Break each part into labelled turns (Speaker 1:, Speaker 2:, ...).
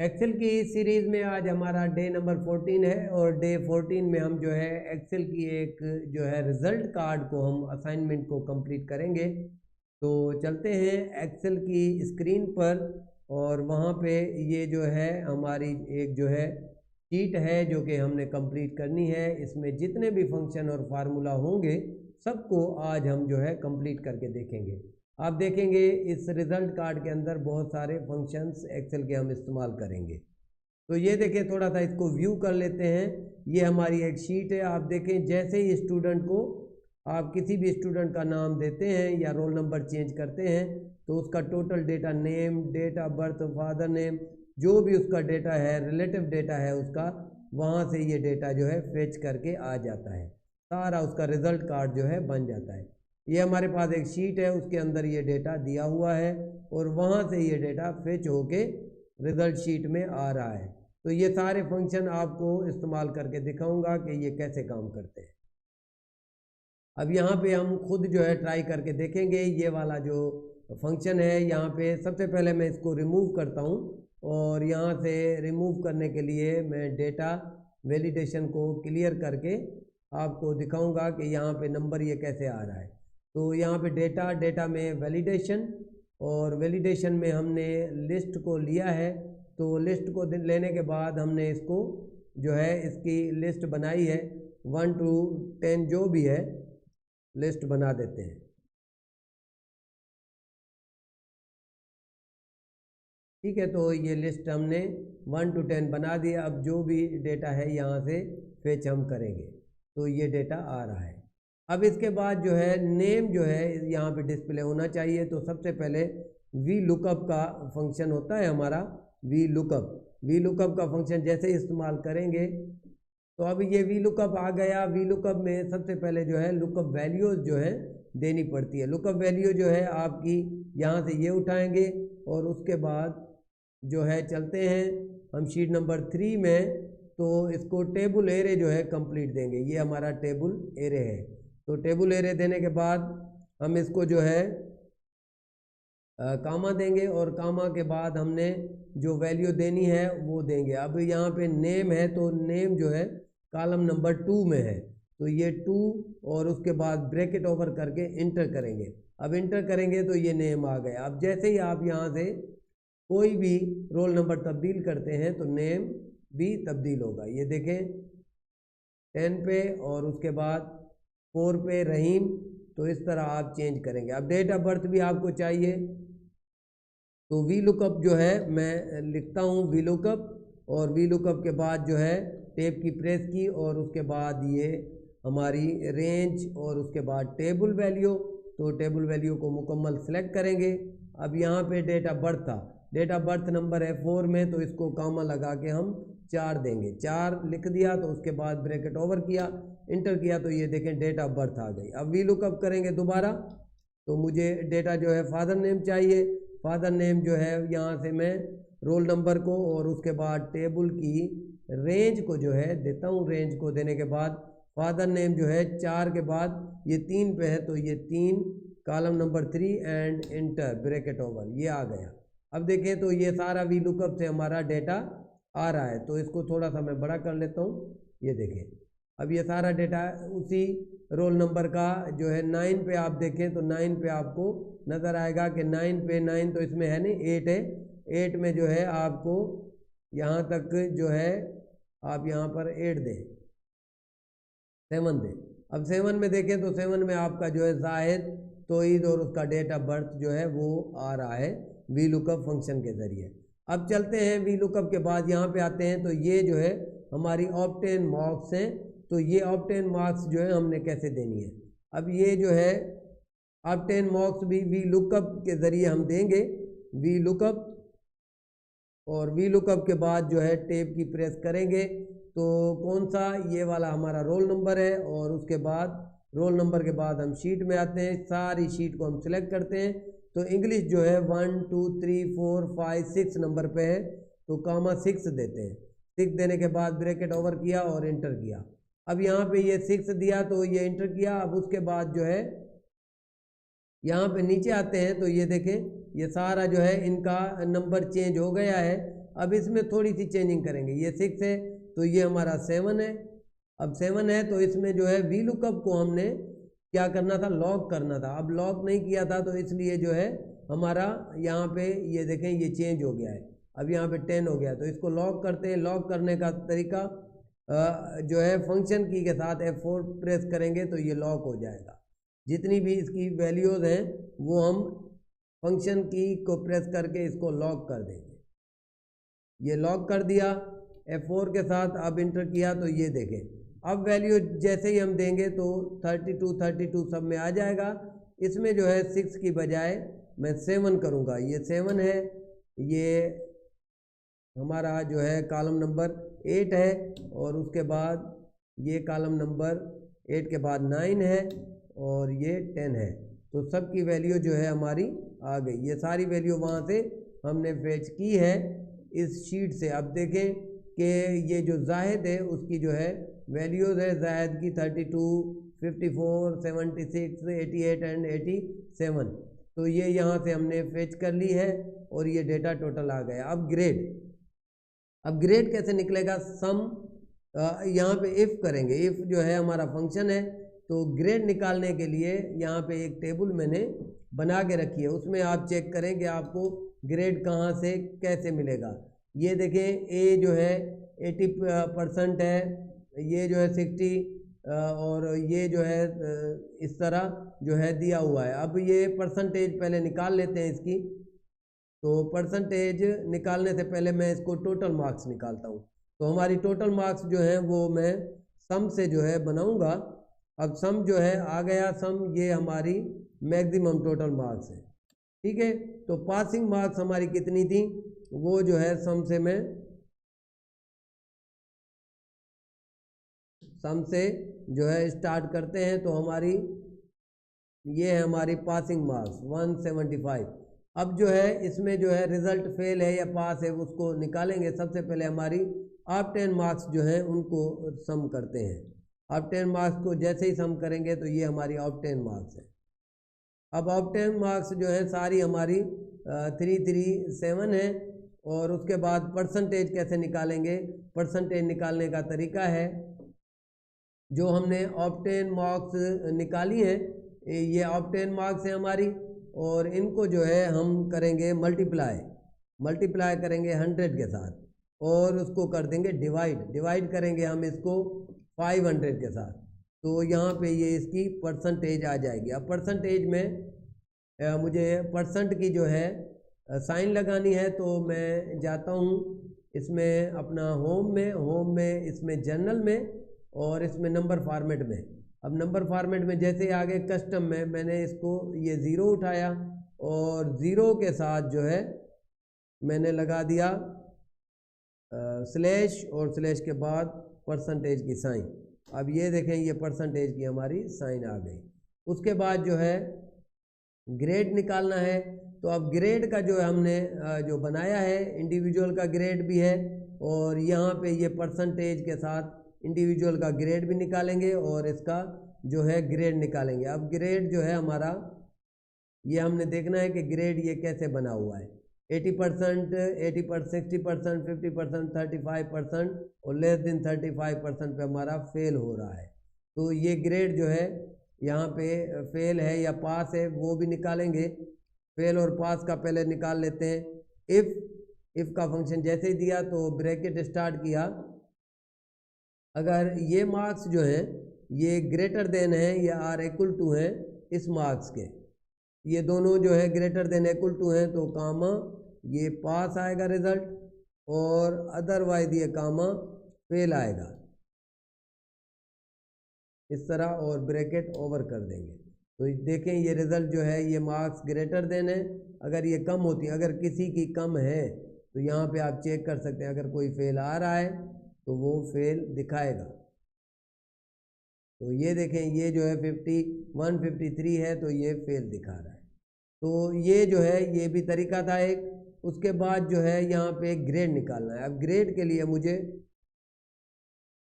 Speaker 1: Excel की series में आज हमारा डे नंबर 14 है और डे 14 में हम जो है एक्सेल की एक जो है रिज़ल्ट कार्ड को हम असाइनमेंट को कंप्लीट करेंगे। तो चलते हैं एक्सेल की स्क्रीन पर और वहाँ पे ये जो है हमारी एक जो है शीट है जो कि हमने कंप्लीट करनी है। इसमें जितने भी फंक्शन और फार्मूला होंगे सबको आज हम जो है कंप्लीट करके देखेंगे। आप देखेंगे इस रिज़ल्ट कार्ड के अंदर बहुत सारे फंक्शंस एक्सेल के हम इस्तेमाल करेंगे। तो ये देखें, थोड़ा सा इसको व्यू कर लेते हैं। ये हमारी एक शीट है। आप देखें जैसे ही स्टूडेंट को आप किसी भी स्टूडेंट का नाम देते हैं या रोल नंबर चेंज करते हैं तो उसका total data, name, date of birth, father name, जो भी उसका डेटा है, रिलेटिव डेटा है उसका, वहाँ से ये डेटा जो है फेच करके आ जाता है। सारा उसका रिज़ल्ट कार्ड जो है बन जाता है। ये हमारे पास एक शीट है, उसके अंदर ये डेटा दिया हुआ है और वहाँ से ये डेटा फेच होके रिज़ल्ट शीट में आ रहा है। तो ये सारे फंक्शन आपको इस्तेमाल करके दिखाऊंगा कि ये कैसे काम करते हैं। अब यहाँ पे हम खुद जो है ट्राई करके देखेंगे। ये वाला जो फंक्शन है, यहाँ पे सबसे पहले मैं इसको रिमूव करता हूँ और यहाँ से रिमूव करने के लिए मैं डेटा वैलिडेशन को क्लियर करके आपको दिखाऊंगा कि यहाँ पे नंबर ये कैसे आ रहा है। तो यहाँ पे डेटा में वैलिडेशन, और वैलिडेशन में हमने लिस्ट को लिया है। तो लिस्ट को लेने के बाद हमने इसको जो है इसकी लिस्ट बनाई है, 1 to 10 जो भी है लिस्ट बना देते हैं। ठीक है, तो ये लिस्ट हमने 1 to 10 बना दिया। अब जो भी डेटा है यहाँ से फेच हम करेंगे तो ये डेटा आ रहा है। अब इसके बाद जो है नेम जो है यहाँ पे डिस्प्ले होना चाहिए। तो सबसे पहले वी लुकअप का फंक्शन होता है हमारा, वी लुकअप का फंक्शन जैसे इस्तेमाल करेंगे तो अब ये वी लुकअप आ गया। वी लुकअप में सबसे पहले जो है लुकअप वैल्यूज़ जो है देनी पड़ती है। लुकअप वैल्यू जो है आपकी यहाँ से ये उठाएंगे और उसके बाद जो है चलते हैं हम शीट नंबर 3 में। तो इसको टेबल एरे जो है कंप्लीट देंगे। ये हमारा टेबल एरे है। तो टेबल एरे देने के बाद हम इसको जो है कामा देंगे और कामा के बाद हमने जो वैल्यू देनी है वो देंगे। अब यहाँ पे नेम है तो नेम जो है कॉलम नंबर 2 में है। तो ये 2 और उसके बाद ब्रैकेट ओवर करके इंटर करेंगे। अब इंटर करेंगे तो ये नेम आ गया। अब जैसे ही आप यहाँ से कोई भी रोल नंबर तब्दील करते हैं तो नेम भी तब्दील होगा। ये देखें 10 पे और उसके बाद 4 पे रहीम। तो इस तरह आप चेंज करेंगे। अब डेट ऑफ बर्थ भी आपको चाहिए तो वी लुकअप जो है मैं लिखता हूँ वी लुकअप, और वी लुकअप के बाद जो है टेब की प्रेस की और उसके बाद ये हमारी रेंज और उसके बाद टेबल वैल्यू। तो टेबल वैल्यू को मुकम्मल सेलेक्ट करेंगे। अब यहाँ पे डेट ऑफ बर्थ था, डेट ऑफ बर्थ नंबर है 4 में, तो इसको कामा लगा के हम 4 देंगे। 4 लिख दिया तो उसके बाद ब्रैकेट ओवर किया, इंटर किया तो ये देखें डेट ऑफ बर्थ आ गई। अब वी लुकअप करेंगे दोबारा। तो मुझे डेटा जो है फादर नेम चाहिए। फादर नेम जो है यहाँ से मैं रोल नंबर को और उसके बाद टेबल की रेंज को जो है देता हूँ। रेंज को देने के बाद फादर नेम जो है 4 के बाद ये 3 पे है तो ये 3 column number 3 and inter bracket over, ये आ गया। अब देखें तो ये सारा वी लुकअप से हमारा डेटा आ रहा है। तो इसको थोड़ा सा मैं बड़ा कर लेता हूँ। ये देखें अब ये सारा डेटा उसी रोल नंबर का जो है 9 पे आप देखें तो 9 पे आपको नज़र आएगा कि 9 पे 9 तो इसमें है नहीं, 8 है। 8 में जो है आपको यहाँ तक जो है आप यहाँ पर 8 दें, 7 दें। अब 7 में देखें तो 7 में आपका जो है जाहिद तोईद और उसका डेट ऑफ बर्थ जो है वो आ रहा है वी लुकअप फंक्शन के ज़रिए। अब चलते हैं वी लुकअप के बाद यहाँ पे आते हैं तो ये जो है हमारी ऑब्टेन मार्क्स हैं। तो ये ऑब्टेन मार्क्स जो है हमने कैसे देनी है। अब ये जो है ऑब्टेन मार्क्स भी वी लुकअप के ज़रिए हम देंगे। वी लुकअप और वी लुकअप के बाद जो है टेब की प्रेस करेंगे तो कौन सा, ये वाला हमारा रोल नंबर है। और उसके बाद रोल नंबर के बाद हम शीट में आते हैं, सारी शीट को हम सिलेक्ट करते हैं। तो इंग्लिश जो है 1 2 3 4 5 6 नंबर पे है तो कामा 6 देते हैं। 6 देने के बाद ब्रैकेट ओवर किया और इंटर किया। अब यहाँ पे ये 6 दिया तो ये इंटर किया। अब उसके बाद जो है यहाँ पे नीचे आते हैं तो ये देखें ये सारा जो है इनका नंबर चेंज हो गया है। अब इसमें थोड़ी सी चेंजिंग करेंगे, ये 6 है तो ये हमारा 7 है। अब 7 है तो इसमें जो है वी लुकअप को हमने क्या करना था, लॉक करना था। अब लॉक नहीं किया था तो इसलिए जो है हमारा यहाँ पे ये देखें ये चेंज हो गया है, अब यहाँ पे 10 हो गया। तो इसको लॉक करते हैं। लॉक करने का तरीका जो है फंक्शन की के साथ F4 प्रेस करेंगे तो ये लॉक हो जाएगा। जितनी भी इसकी वैल्यूज़ हैं वो हम फंक्शन की को प्रेस करके इसको लॉक कर देंगे। ये लॉक कर दिया F4 के साथ। अब इंटर किया तो ये देखें अब वैल्यू जैसे ही हम देंगे तो 32 सब में आ जाएगा। इसमें जो है 6 की बजाय मैं 7 करूँगा, ये 7 है, ये हमारा जो है कॉलम नंबर 8 है, और उसके बाद ये कॉलम नंबर 8 के बाद 9 है और ये 10 है। तो सब की वैल्यू जो है हमारी आ गई। ये सारी वैल्यू वहाँ से हमने फेच की है इस शीट से। अब देखें कि ये जो जाहिद है उसकी जो है वैल्यूज़ है जाहिद की 32, 54, 76, 88 एंड 87। तो ये यहाँ से हमने फेच कर ली है और ये डेटा टोटल आ गया। अब ग्रेड कैसे निकलेगा, सम यहाँ पे इफ़ करेंगे। इफ़ जो है हमारा फंक्शन है तो ग्रेड निकालने के लिए यहाँ पे एक टेबल मैंने बना के रखी है, उसमें आप चेक करें कि आपको ग्रेड कहाँ से कैसे मिलेगा। ये देखें ए जो है 80% है, ये जो है 60 और ये जो है इस तरह जो है दिया हुआ है। अब ये परसेंटेज पहले निकाल लेते हैं इसकी। तो परसेंटेज निकालने से पहले मैं इसको टोटल मार्क्स निकालता हूँ। तो हमारी टोटल मार्क्स जो है वो मैं सम से जो है बनाऊँगा। अब सम जो है आ गया, सम ये हमारी मैक्सिमम टोटल मार्क्स है, ठीक है। तो पासिंग मार्क्स हमारी कितनी थी वो जो है सम से जो है स्टार्ट करते हैं। तो हमारी ये है हमारी पासिंग मार्क्स 175। अब जो है इसमें जो है रिज़ल्ट फेल है या पास है उसको निकालेंगे। सबसे पहले हमारी आप 10 मार्क्स जो हैं उनको सम करते हैं। आप 10 मार्क्स को जैसे ही सम करेंगे तो ये हमारी ऑफ 10 मार्क्स है। अब ऑफ 10 मार्क्स जो है सारी हमारी 337 है। और उसके बाद परसेंटेज कैसे निकालेंगे, परसेंटेज निकालने का तरीका है जो हमने ऑफ 10 मार्क्स निकाली है, ये ऑफ 10 मार्क्स है हमारी, और इनको जो है हम करेंगे मल्टीप्लाई करेंगे 100 के साथ और उसको कर देंगे डिवाइड करेंगे हम इसको 500 के साथ। तो यहाँ पे ये इसकी परसेंटेज आ जाएगी। अब परसेंटेज में मुझे परसेंट की जो है साइन लगानी है, तो मैं जाता हूँ इसमें अपना होम में इसमें जनरल में और इसमें नंबर फॉर्मेट में। अब नंबर फॉर्मेट में जैसे आगे कस्टम में मैंने इसको ये 0 उठाया और 0 के साथ जो है मैंने लगा दिया स्लैश और स्लैश के बाद परसेंटेज की साइन। अब ये देखें ये परसेंटेज की हमारी साइन आ गई। उसके बाद जो है ग्रेड निकालना है। तो अब ग्रेड का जो है हमने जो बनाया है इंडिविजुअल का ग्रेड भी है और यहाँ पे ये परसेंटेज के साथ इंडिविजुअल का ग्रेड भी निकालेंगे और इसका जो है ग्रेड निकालेंगे। अब ग्रेड जो है हमारा ये हमने देखना है कि ग्रेड ये कैसे बना हुआ है। 80%, 60%, 50%, 35% और लेस देन 35% पे हमारा फेल हो रहा है। तो ये ग्रेड जो है यहाँ पे फेल है या पास है वो भी निकालेंगे। फेल और पास का पहले निकाल लेते हैं। इफ़ का फंक्शन जैसे ही दिया तो ब्रैकेट स्टार्ट किया, अगर ये मार्क्स जो हैं ये ग्रेटर देन है या आर इक्वल टू हैं इस मार्क्स के, ये दोनों जो है ग्रेटर देन इक्वल टू हैं तो कामा ये पास आएगा रिज़ल्ट, और अदरवाइज ये कामा फेल आएगा इस तरह, और ब्रैकेट ओवर कर देंगे। तो देखें ये रिज़ल्ट जो है ये मार्क्स ग्रेटर देन है। अगर ये कम होती है, अगर किसी की कम है तो यहाँ पे आप चेक कर सकते हैं। अगर कोई फेल आ रहा है तो वो फेल दिखाएगा। तो ये देखें ये जो है 153 है तो ये फेल दिखा रहा है। तो ये जो है ये भी तरीका था एक। उसके बाद जो है यहाँ पे ग्रेड निकालना है। अब ग्रेड के लिए मुझे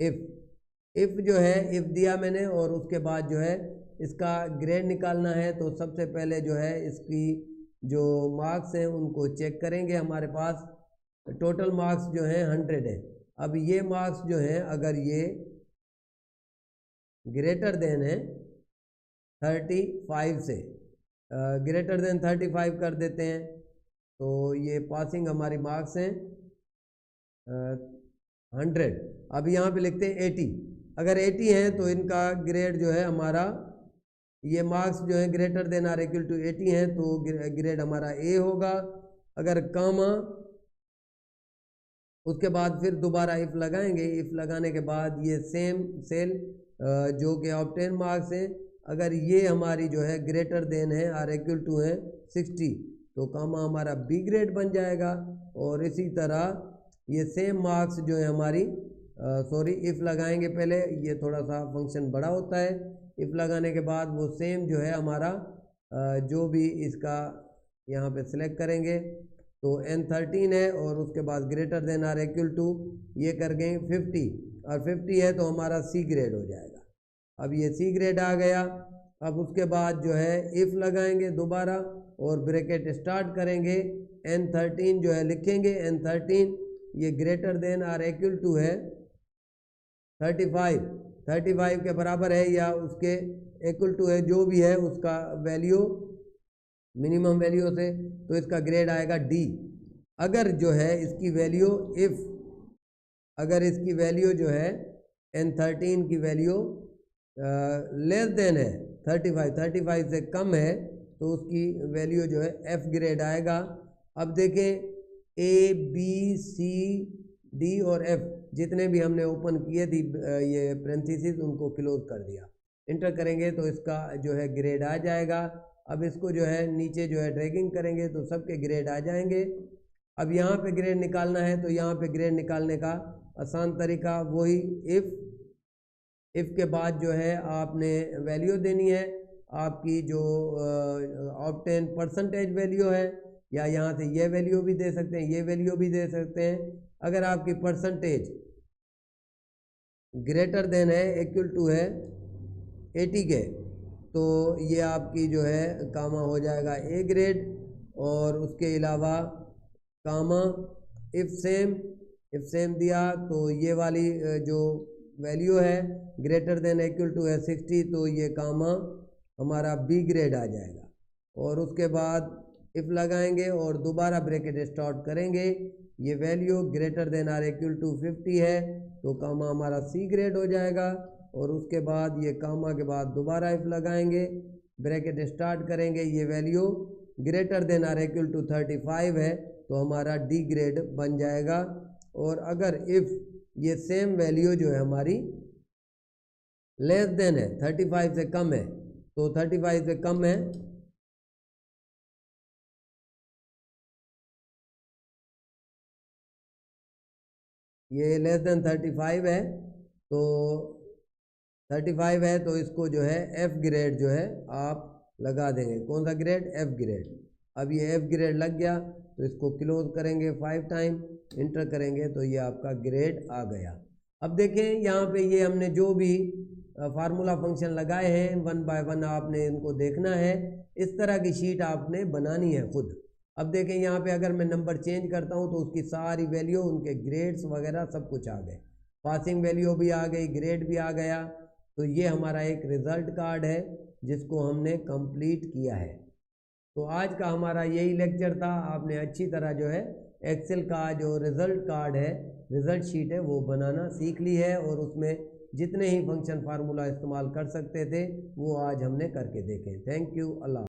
Speaker 1: इफ़ जो है इफ़ दिया मैंने और उसके बाद जो है इसका ग्रेड निकालना है। तो सबसे पहले जो है इसकी जो मार्क्स हैं उनको चेक करेंगे हमारे पास। टोटल मार्क्स जो हैं 100 है। अब ये मार्क्स जो हैं अगर ये ग्रेटर देन है 35 से, ग्रेटर देन 35 कर देते हैं तो ये पासिंग हमारी मार्क्स हैं 100। अब यहाँ पे लिखते हैं 80। अगर 80 है तो इनका ग्रेड जो है हमारा, ये मार्क्स जो है greater than or equal to 80 है तो ग्रेड हमारा ए होगा। अगर कामा, उसके बाद फिर दोबारा इफ़ लगाएंगे, इफ़ लगाने के बाद ये सेम सेल जो कि ऑब्टेन मार्क्स हैं, अगर ये हमारी जो है ग्रेटर देन है आर इक्वल टू है 60 तो कामा हमारा बी ग्रेड बन जाएगा। और इसी तरह ये सेम मार्क्स जो है हमारी इफ़ लगाएंगे पहले, ये थोड़ा सा फंक्शन बड़ा होता है, इफ़ लगाने के बाद वो सेम जो है हमारा जो भी इसका यहाँ पे सिलेक्ट करेंगे तो N13 है और उसके बाद greater than or equal to ये कर गए 50 और 50 है तो हमारा सी ग्रेड हो जाएगा। अब ये सी ग्रेड आ गया। अब उसके बाद जो है इफ़ लगाएंगे दोबारा और ब्रैकेट स्टार्ट करेंगे, N13 जो है लिखेंगे, N13 ये greater than or equal to है 35 के बराबर है या उसके इक्वल टू है, जो भी है उसका वैल्यू मिनिमम वैल्यू से, तो इसका ग्रेड आएगा डी। अगर जो है इसकी वैल्यू अगर इसकी वैल्यू जो है N13 की वैल्यू लेस देन है 35 से कम है तो उसकी वैल्यू जो है एफ ग्रेड आएगा। अब देखें ए बी सी डी और एफ जितने भी हमने ओपन किए थी ये पेरेंथीसिस, उनको क्लोज कर दिया, इंटर करेंगे तो इसका जो है ग्रेड आ जाएगा। अब इसको जो है नीचे जो है ड्रैगिंग करेंगे तो सबके ग्रेड आ जाएंगे। अब यहाँ पे ग्रेड निकालना है तो यहाँ पे ग्रेड निकालने का आसान तरीका वही इफ़ के बाद जो है आपने वैल्यू देनी है आपकी जो ऑब्टेन परसेंटेज वैल्यू है, या यहाँ से ये वैल्यू भी दे सकते हैं, ये वैल्यू भी दे सकते हैं। अगर आपकी परसेंटेज ग्रेटर देन है इक्वल टू है 80 के तो ये आपकी जो है कामा हो जाएगा ए ग्रेड। और उसके अलावा कामा इफ़ सेम दिया तो ये वाली जो वैल्यू है ग्रेटर देन इक्वल टू है 60 तो ये कामा हमारा बी ग्रेड आ जाएगा। और उसके बाद इफ़ लगाएंगे और दोबारा ब्रैकेट स्टार्ट करेंगे, ये value greater than or equal to 50 है तो कामा हमारा सी ग्रेड हो जाएगा। और उसके बाद ये कामा के बाद दोबारा इफ़ लगाएंगे, ब्रैकेट स्टार्ट करेंगे, ये value greater than or equal to 35 है तो हमारा डी ग्रेड बन जाएगा। और अगर इफ़ ये सेम वैल्यू जो है हमारी लेस देन है 35 से कम है तो 35 से कम है ये लेस देन 35 है तो 35 है तो इसको जो है एफ ग्रेड जो है आप लगा देंगे। कौन सा ग्रेड? F grade. अब ये एफ ग्रेड लग गया तो इसको क्लोज करेंगे 5 टाइम, इंटर करेंगे तो ये आपका ग्रेड आ गया। अब देखें यहाँ पे ये हमने जो भी फार्मूला फंक्शन लगाए हैं 1 बाय 1 आपने इनको देखना है। इस तरह की शीट आपने बनानी है खुद। अब देखें यहाँ पे अगर मैं नंबर चेंज करता हूँ तो उसकी सारी वैल्यू, उनके ग्रेड्स वगैरह सब कुछ आ गए, पासिंग वैल्यू भी आ गई, ग्रेड भी आ गया। तो ये हमारा एक रिज़ल्ट कार्ड है जिसको हमने कंप्लीट किया है। तो आज का हमारा यही लेक्चर था। आपने अच्छी तरह जो है एक्सेल का जो रिज़ल्ट कार्ड है, रिज़ल्ट शीट है, वो बनाना सीख ली है और उसमें जितने ही फंक्शन फार्मूला इस्तेमाल कर सकते थे वो आज हमने करके देखे। Thank you. अल्लाह।